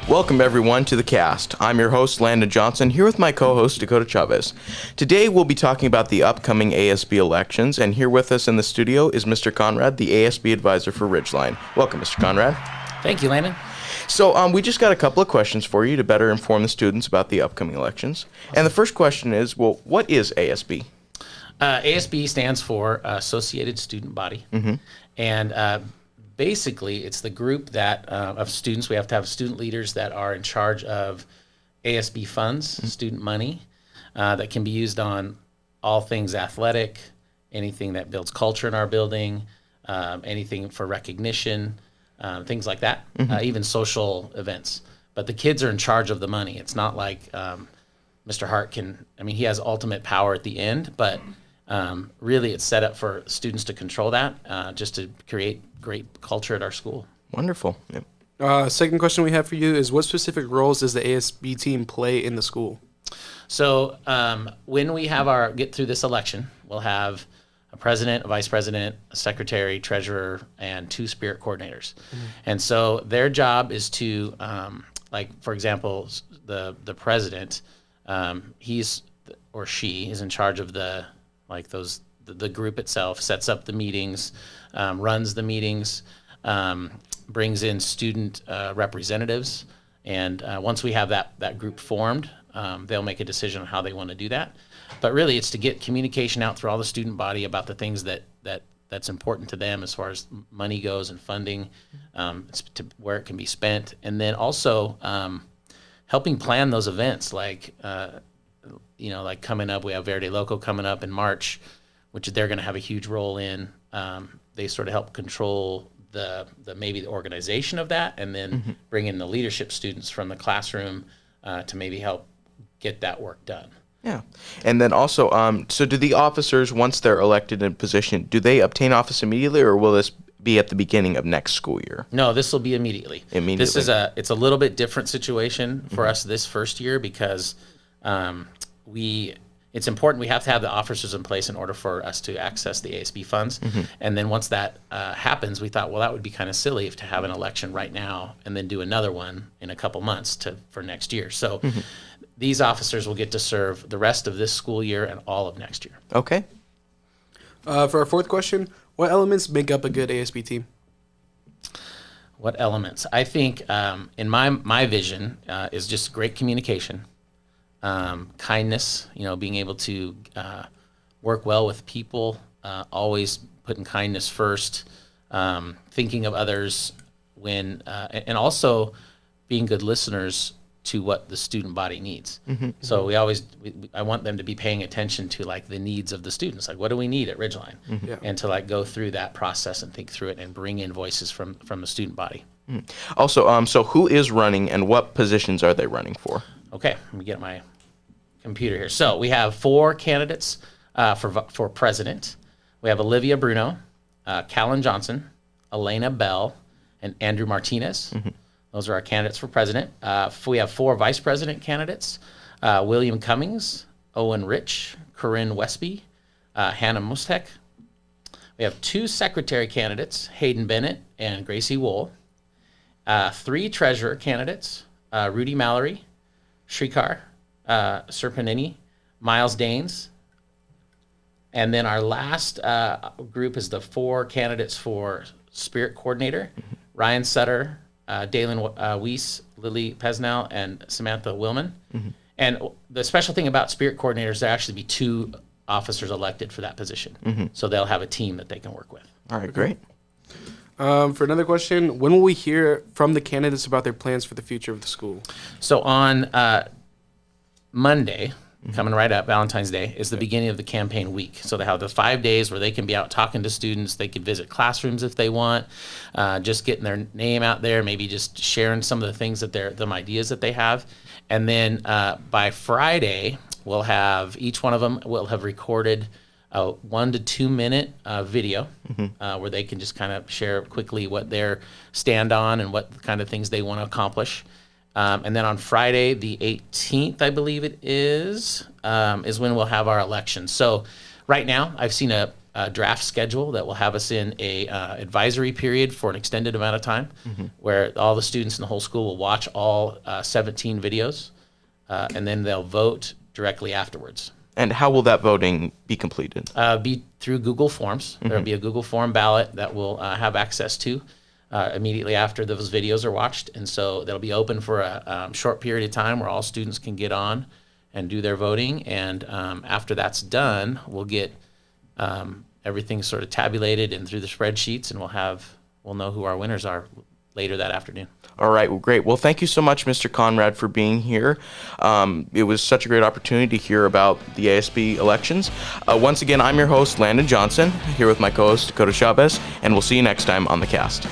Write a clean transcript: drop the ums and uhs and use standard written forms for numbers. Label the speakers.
Speaker 1: Welcome everyone to the cast. I'm your host Landon Johnson, here with my co-host Dakota Chavez. Today we'll be talking about the upcoming ASB elections, and here with us in the studio is Mr. Conrad, the ASB advisor for Ridgeline. Welcome, Mr. Conrad.
Speaker 2: Thank you, Landon.
Speaker 1: So we just got a couple of questions for you to better inform the students about the upcoming elections. And the first question is, well, what is ASB?
Speaker 2: ASB stands for Associated Student Body, and basically it's the group that of students. We have to have student leaders that are in charge of ASB funds, student money, that can be used on all things athletic, anything that builds culture in our building, anything for recognition, things like that, even social events. But the kids are in charge of the money. It's not like Mr. Hart he has ultimate power at the end, but really it's set up for students to control that, just to create great culture at our school.
Speaker 1: Wonderful. Yep.
Speaker 3: Second question we have for you is, what specific roles does the ASB team play in the school?
Speaker 2: So when we have get through this election, we'll have a president, a vice president, a secretary, treasurer, and 2 spirit coordinators. And so their job is to, for example, the president, he's or she is in charge of the group itself, sets up the meetings, runs the meetings, brings in student representatives, and once we have that group formed, they'll make a decision on how they want to do that. But really, it's to get communication out through all the student body about the things that's important to them as far as money goes and funding, to where it can be spent, and then also helping plan those events like coming up, we have Verde Loco coming up in March, which they're going to have a huge role in. They sort of help control the organization of that, and then bring in the leadership students from the classroom to maybe help get that work done.
Speaker 1: Yeah. And then also, so do the officers, once they're elected in position, do they obtain office immediately, or will this be at the beginning of next school year?
Speaker 2: No, this will be immediately. This is it's a little bit different situation for us this first year, because it's important. We have to have the officers in place in order for us to access the ASB funds. And then once that happens, we thought, well, that would be kind of silly to have an election right now and then do another one in a couple months for next year. So these officers will get to serve the rest of this school year and all of next year.
Speaker 1: Okay.
Speaker 3: For our fourth question, what elements make up a good ASB team?
Speaker 2: What elements? I think in my vision is just great communication. Kindness, being able to work well with people, always putting kindness first, thinking of others and also being good listeners to what the student body needs. So I want them to be paying attention to the needs of the students. What do we need at Ridgeline? And to go through that process and think through it and bring in voices from the student body.
Speaker 1: Also, so who is running and what positions are they running for?
Speaker 2: Okay, let me get my computer here. So we have 4 candidates for president. We have Olivia Bruno, Callan Johnson, Elena Bell, and Andrew Martinez. Those are our candidates for president. We have 4 vice president candidates: William Cummings, Owen Rich, Corinne Westby, Hannah Mustek. We have 2 secretary candidates: Hayden Bennett and Gracie Wool. 3 treasurer candidates: Rudy Mallory, Shrikar Serpanini, Miles Danes. And then our last group is the 4 candidates for spirit coordinator: Ryan Sutter, Dalen Weiss, Lily Pesnell, and Samantha Willman. And the special thing about spirit coordinators, there actually be 2 officers elected for that position. So they'll have a team that they can work with.
Speaker 1: All right, great.
Speaker 3: For another question, when will we hear from the candidates about their plans for the future of the school?
Speaker 2: So on Monday, coming right up, Valentine's Day, is the beginning of the campaign week. So they have the 5 days where they can be out talking to students. They can visit classrooms if they want, just getting their name out there, maybe just sharing some of the things the ideas that they have. And then by Friday, we'll have each one of them will have recorded a 1 to 2 minute video where they can just kind of share quickly what their stand on and what kind of things they want to accomplish. And then on Friday, the 18th, I believe it is when we'll have our election. So right now, I've seen draft schedule that will have us in a advisory period for an extended amount of time, where all the students in the whole school will watch all 17 videos, and then they'll vote directly afterwards.
Speaker 1: And how will that voting be completed?
Speaker 2: Be through Google Forms. There'll be a Google Form ballot that we'll have access to immediately after those videos are watched. And so that'll be open for a short period of time where all students can get on and do their voting. And after that's done, we'll get everything sort of tabulated and through the spreadsheets, and we'll know who our winners are later that afternoon.
Speaker 1: All right, well, great. Well, thank you so much, Mr. Conrad, for being here. It was such a great opportunity to hear about the ASB elections. Once again, I'm your host, Landon Johnson, here with my co-host, Dakota Chavez, and we'll see you next time on The Cast.